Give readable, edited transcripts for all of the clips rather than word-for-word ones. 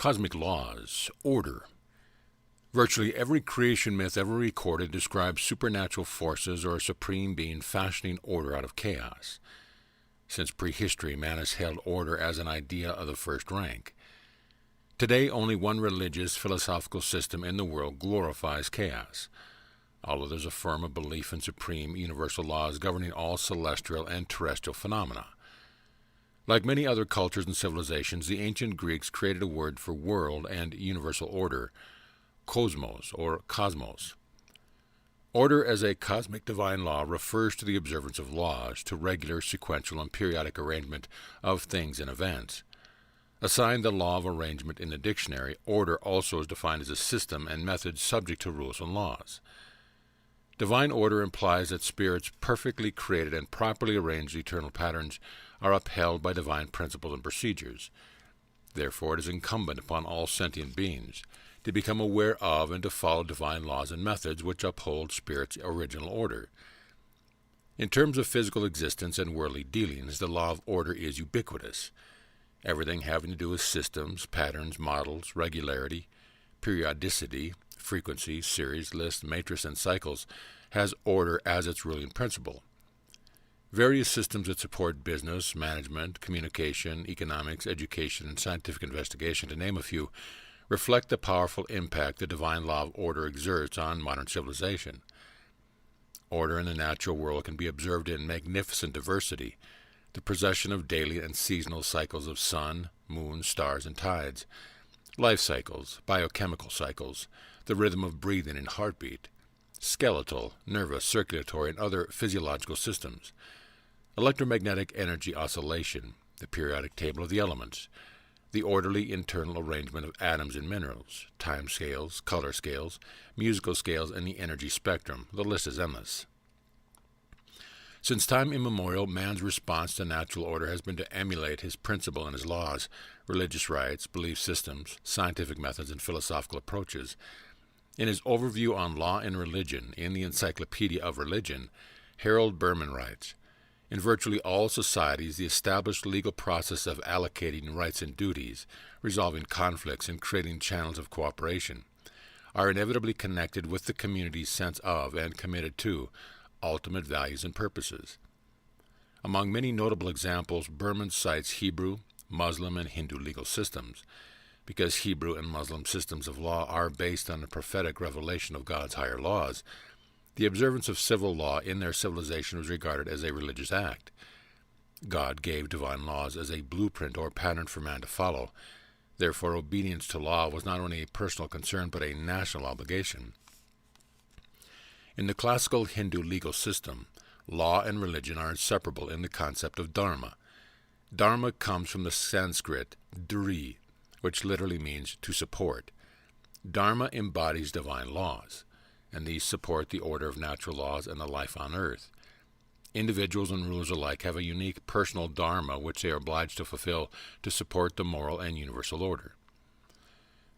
Cosmic laws, order. Virtually every creation myth ever recorded describes supernatural forces or a supreme being fashioning order out of chaos. Since prehistory, man has held order as an idea of the first rank. Today, only one religious, philosophical system in the world glorifies chaos. All others affirm a belief in supreme, universal laws governing all celestial and terrestrial phenomena. Like many other cultures and civilizations, the ancient Greeks created a word for world and universal order, cosmos or cosmos. Order as a cosmic divine law refers to the observance of laws, to regular, sequential, and periodic arrangement of things and events. Assigned the law of arrangement in the dictionary, order also is defined as a system and method subject to rules and laws. Divine order implies that spirits perfectly created and properly arranged eternal patterns are upheld by divine principles and procedures. Therefore, it is incumbent upon all sentient beings to become aware of and to follow divine laws and methods which uphold Spirit's original order. In terms of physical existence and worldly dealings, the law of order is ubiquitous. Everything having to do with systems, patterns, models, regularity, periodicity, frequency, series, list, matrix, and cycles has order as its ruling principle. Various systems that support business, management, communication, economics, education, and scientific investigation, to name a few, reflect the powerful impact the divine law of order exerts on modern civilization. Order in the natural world can be observed in magnificent diversity, the procession of daily and seasonal cycles of sun, moon, stars, and tides, life cycles, biochemical cycles, the rhythm of breathing and heartbeat, skeletal, nervous, circulatory, and other physiological systems, electromagnetic energy oscillation, the periodic table of the elements, the orderly internal arrangement of atoms and minerals, time scales, color scales, musical scales, and the energy spectrum. The list is endless. Since time immemorial, man's response to natural order has been to emulate his principle and his laws, religious rites, belief systems, scientific methods, and philosophical approaches. In his overview on law and religion in the Encyclopedia of Religion, Harold Berman writes, "In virtually all societies, the established legal process of allocating rights and duties, resolving conflicts, and creating channels of cooperation are inevitably connected with the community's sense of and committed to ultimate values and purposes." Among many notable examples, Berman cites Hebrew, Muslim, and Hindu legal systems. Because Hebrew and Muslim systems of law are based on the prophetic revelation of God's higher laws, the observance of civil law in their civilization was regarded as a religious act. God gave divine laws as a blueprint or pattern for man to follow. Therefore, obedience to law was not only a personal concern but a national obligation. In the classical Hindu legal system, law and religion are inseparable in the concept of dharma. Dharma comes from the Sanskrit dhri, which literally means to support. Dharma embodies divine laws, and these support the order of natural laws and the life on earth. Individuals and rulers alike have a unique personal dharma which they are obliged to fulfill to support the moral and universal order.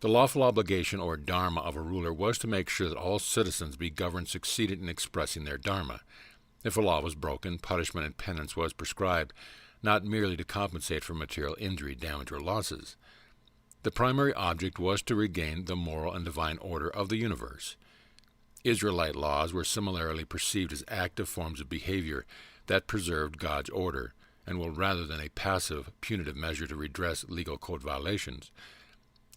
The lawful obligation or dharma of a ruler was to make sure that all citizens be governed succeeded in expressing their dharma. If a law was broken, punishment and penance was prescribed, not merely to compensate for material injury, damage, or losses. The primary object was to regain the moral and divine order of the universe. Israelite laws were similarly perceived as active forms of behavior that preserved God's order, and were rather than a passive, punitive measure to redress legal code violations.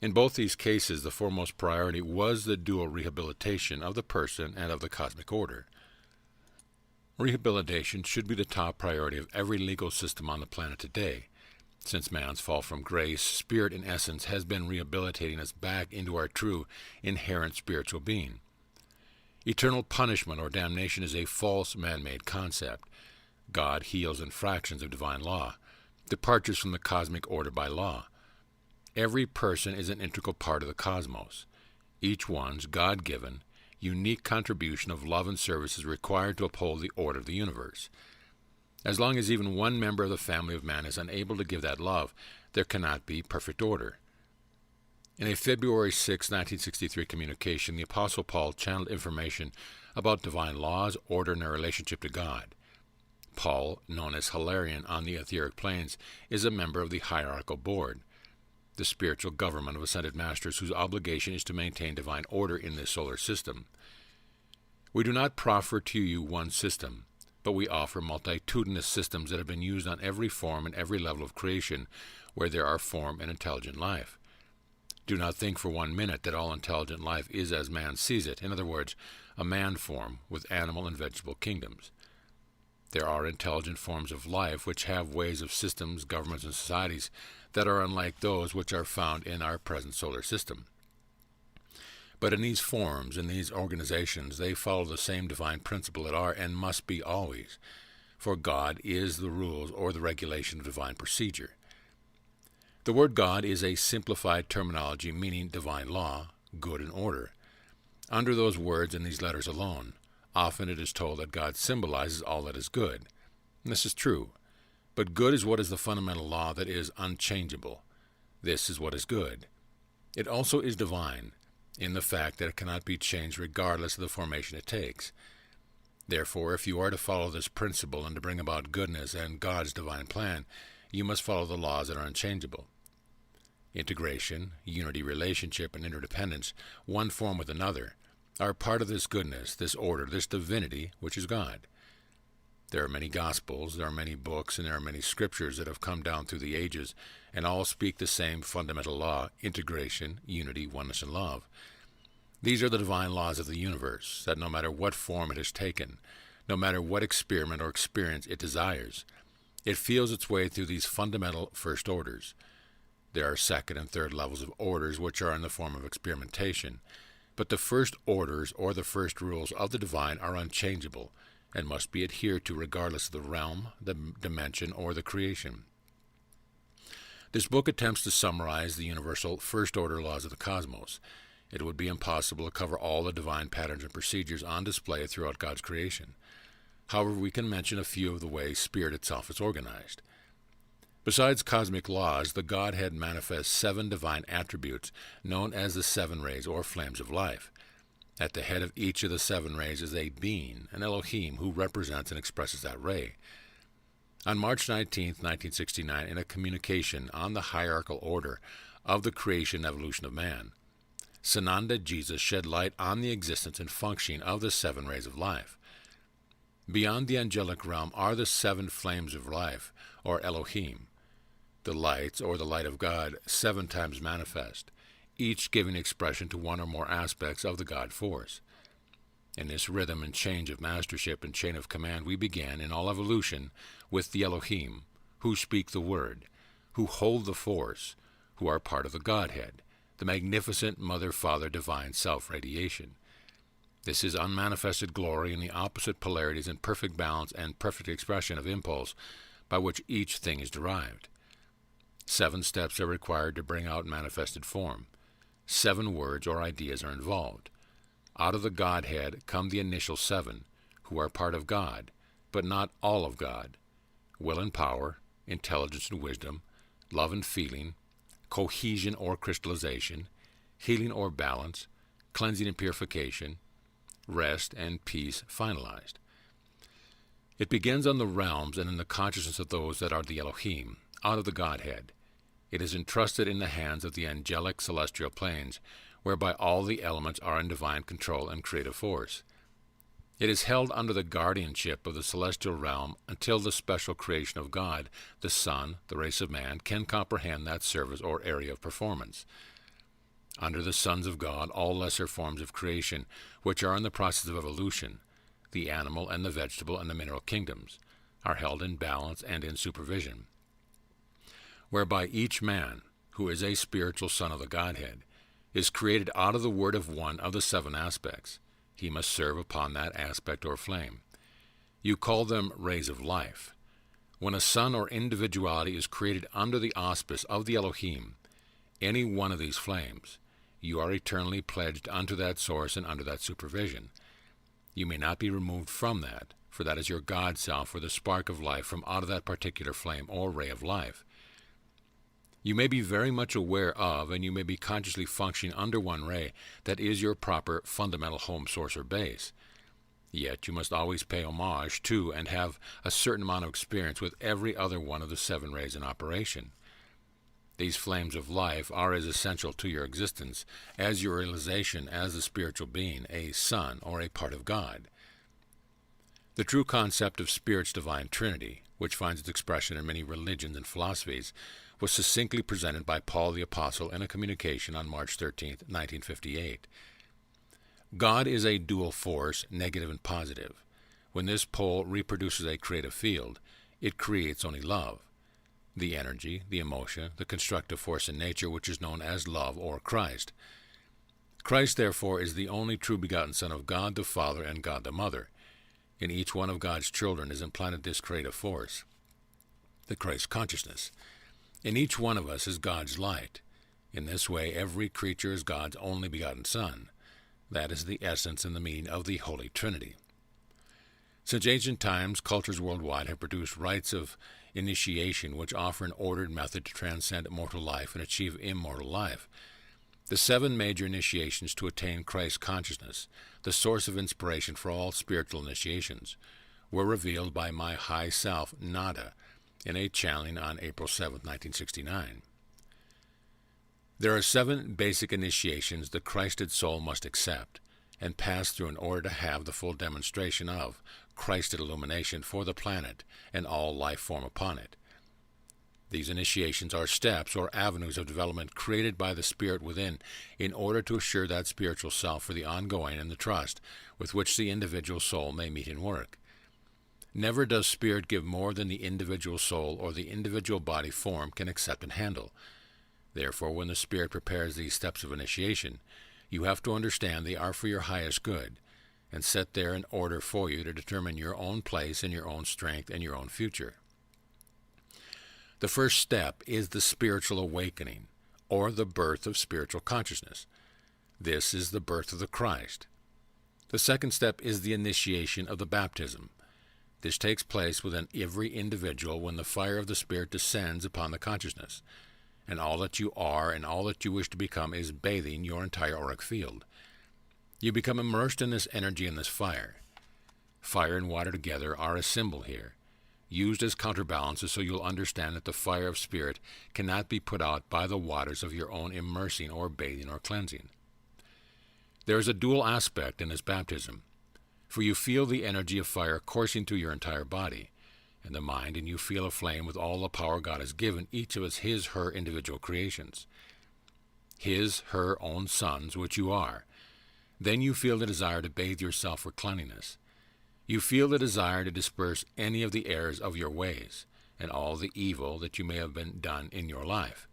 In both these cases, the foremost priority was the dual rehabilitation of the person and of the cosmic order. Rehabilitation should be the top priority of every legal system on the planet today. Since man's fall from grace, spirit in essence has been rehabilitating us back into our true, inherent spiritual being. Eternal punishment or damnation is a false man-made concept. God heals infractions of divine law, departures from the cosmic order by law. Every person is an integral part of the cosmos. Each one's God-given, unique contribution of love and service is required to uphold the order of the universe. As long as even one member of the family of man is unable to give that love, there cannot be perfect order. In a February 6, 1963 communication, the Apostle Paul channeled information about divine laws, order, and their relationship to God. Paul, known as Hilarion on the etheric planes, is a member of the hierarchical board. the spiritual government of ascended masters whose obligation is to maintain divine order in this solar system. We do not proffer to you one system, but we offer multitudinous systems that have been used on every form and every level of creation where there are form and intelligent life. Do not think for 1 minute that all intelligent life is as man sees it, in other words, a man form with animal and vegetable kingdoms. There are intelligent forms of life which have ways of systems, governments, and societies that are unlike those which are found in our present solar system. But in these forms, in these organizations, they follow the same divine principle that are and must be always, for God is the rules or the regulation of divine procedure. The word God is a simplified terminology meaning divine law, good and order. Under those words and these letters alone, often it is told that God symbolizes all that is good. And this is true. But good is what is the fundamental law that is unchangeable. This is what is good. It also is divine, in the fact that it cannot be changed regardless of the formation it takes. Therefore, if you are to follow this principle and to bring about goodness and God's divine plan, you must follow the laws that are unchangeable. Integration, unity, relationship, and interdependence, one form with another, are part of this goodness, this order, this divinity, which is God. There are many gospels, there are many books, and there are many scriptures that have come down through the ages, and all speak the same fundamental law, integration, unity, oneness, and love. These are the divine laws of the universe, that no matter what form it has taken, no matter what experiment or experience it desires, it feels its way through these fundamental first orders. There are second and third levels of orders which are in the form of experimentation, but the first orders or the first rules of the divine are unchangeable, and must be adhered to regardless of the realm, the dimension, or the creation. This book attempts to summarize the universal first-order laws of the cosmos. It would be impossible to cover all the divine patterns and procedures on display throughout God's creation. However, we can mention a few of the ways spirit itself is organized. Besides cosmic laws, the Godhead manifests 7 divine attributes known as the 7 rays or flames of life. At the head of each of the 7 rays is a being, an Elohim, who represents and expresses that ray. On March 19, 1969, in a communication on the hierarchical order of the creation and evolution of man, Sananda Jesus shed light on the existence and functioning of the 7 rays of life. Beyond the angelic realm are the 7 flames of life, or Elohim, the lights, or the light of God, 7 times manifest, each giving expression to one or more aspects of the God force. In this rhythm and change of mastership and chain of command, we began in all evolution with the Elohim, who speak the word, who hold the force, who are part of the Godhead, the magnificent Mother-Father divine self-radiation. This is unmanifested glory in the opposite polarities and perfect balance and perfect expression of impulse by which each thing is derived. 7 steps are required to bring out manifested form. 7 words or ideas are involved. Out of the Godhead come the initial 7, who are part of God, but not all of God: will and power, intelligence and wisdom, love and feeling, cohesion or crystallization, healing or balance, cleansing and purification, rest and peace finalized. It begins on the realms and in the consciousness of those that are the Elohim, out of the Godhead. It is entrusted in the hands of the angelic celestial planes, whereby all the elements are in divine control and creative force. It is held under the guardianship of the celestial realm until the special creation of God, the Son, the race of man, can comprehend that service or area of performance. Under the sons of God, all lesser forms of creation, which are in the process of evolution, the animal and the vegetable and the mineral kingdoms, are held in balance and in supervision, whereby each man, who is a spiritual son of the Godhead, is created out of the word of one of the 7 aspects. He must serve upon that aspect or flame. You call them rays of life. When a son or individuality is created under the auspice of the Elohim, any one of these flames, you are eternally pledged unto that source and under that supervision. You may not be removed from that, for that is your God self or the spark of life from out of that particular flame or ray of life. You may be very much aware of, and you may be consciously functioning under one ray that is your proper fundamental home source or base. Yet you must always pay homage to and have a certain amount of experience with every other one of the 7 rays in operation. These flames of life are as essential to your existence as your realization as a spiritual being, a son, or a part of God. The true concept of Spirit's divine Trinity, which finds its expression in many religions and philosophies, was succinctly presented by Paul the Apostle in a communication on March 13, 1958. God is a dual force, negative and positive. When this pole reproduces a creative field, it creates only love. The energy, the emotion, the constructive force in nature which is known as love or Christ. Christ, therefore, is the only true begotten Son of God the Father and God the Mother. In each one of God's children is implanted this creative force, the Christ consciousness. In each one of us is God's light. In this way, every creature is God's only begotten Son. That is the essence and the meaning of the Holy Trinity. Since ancient times, cultures worldwide have produced rites of initiation which offer an ordered method to transcend mortal life and achieve immortal life. The 7 major initiations to attain Christ consciousness, the source of inspiration for all spiritual initiations, were revealed by my high self, Nada, in a channeling on April 7, 1969. There are 7 basic initiations the Christed soul must accept and pass through in order to have the full demonstration of Christed illumination for the planet and all life form upon it. These initiations are steps or avenues of development created by the Spirit within in order to assure that spiritual self for the ongoing and the trust with which the individual soul may meet and work. Never does Spirit give more than the individual soul or the individual body form can accept and handle. Therefore, when the Spirit prepares these steps of initiation, you have to understand they are for your highest good, and set there in order for you to determine your own place and your own strength and your own future. The first step is the spiritual awakening, or the birth of spiritual consciousness. This is the birth of the Christ. The second step is the initiation of the baptism. This takes place within every individual when the fire of the Spirit descends upon the consciousness, and all that you are and all that you wish to become is bathing your entire auric field. You become immersed in this energy and this fire. Fire and water together are a symbol here, used as counterbalances so you'll understand that the fire of Spirit cannot be put out by the waters of your own immersing or bathing or cleansing. There is a dual aspect in this baptism, for you feel the energy of fire coursing through your entire body and the mind, and you feel aflame with all the power God has given each of us her individual creations, her own sons, which you are. Then you feel the desire to bathe yourself for cleanliness. You feel the desire to disperse any of the errors of your ways and all the evil that you may have been done in your life.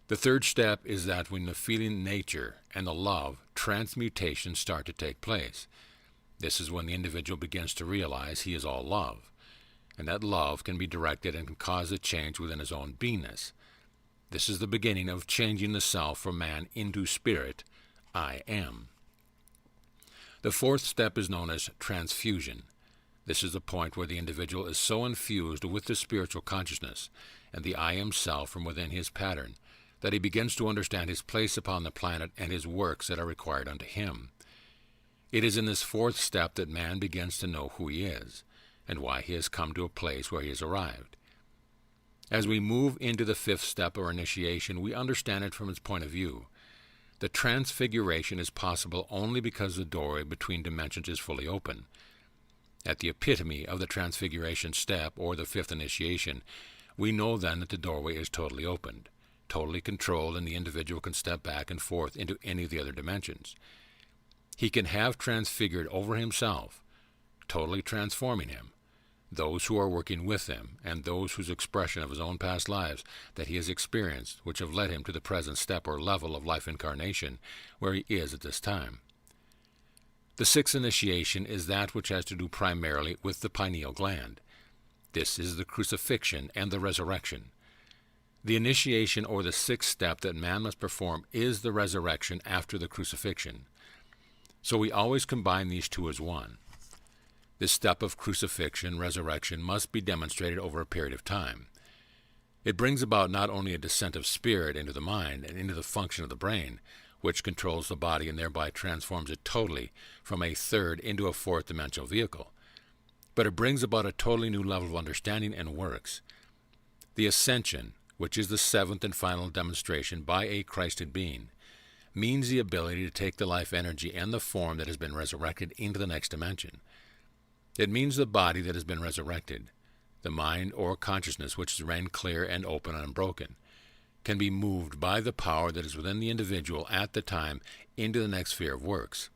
The third step is that when the feeling nature and the love transmutation start to take place, this is when the individual begins to realize he is all love, and that love can be directed and can cause a change within his own beingness. This is the beginning of changing the self from man into spirit, I am. The fourth step is known as transfusion. This is the point where the individual is so infused with the spiritual consciousness and the I am self from within his pattern that he begins to understand his place upon the planet and his works that are required unto him. It is in this fourth step that man begins to know who he is and why he has come to a place where he has arrived. As we move into the fifth step or initiation, we understand it from its point of view. The transfiguration is possible only because the doorway between dimensions is fully open. At the epitome of the transfiguration step, or the fifth initiation, we know then that the doorway is totally opened, totally controlled, and the individual can step back and forth into any of the other dimensions. He can have transfigured over himself, totally transforming him, those who are working with him, and those whose expression of his own past lives that he has experienced, which have led him to the present step or level of life incarnation, where he is at this time. The sixth initiation is that which has to do primarily with the pineal gland. This is the crucifixion and the resurrection. The initiation or the sixth step that man must perform is the resurrection after the crucifixion. So we always combine these two as one. This step of crucifixion, resurrection, must be demonstrated over a period of time. It brings about not only a descent of spirit into the mind and into the function of the brain, which controls the body and thereby transforms it totally from a third into a fourth dimensional vehicle, but it brings about a totally new level of understanding and works. The ascension, which is the seventh and final demonstration by a Christed being, means the ability to take the life energy and the form that has been resurrected into the next dimension. It means the body that has been resurrected, the mind or consciousness which is remained clear and open and unbroken, can be moved by the power that is within the individual at the time into the next sphere of works.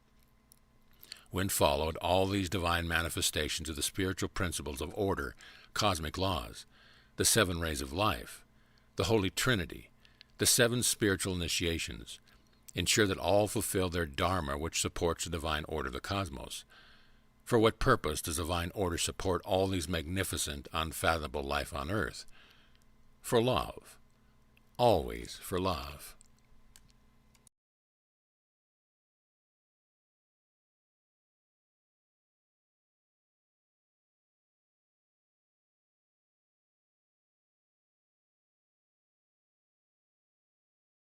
When followed, all these divine manifestations of the spiritual principles of order, cosmic laws, the seven rays of life, the Holy Trinity, the seven spiritual initiations, ensure that all fulfill their dharma which supports the divine order of the cosmos. For what purpose does divine order support all these magnificent, unfathomable life on earth? For love. Always for love.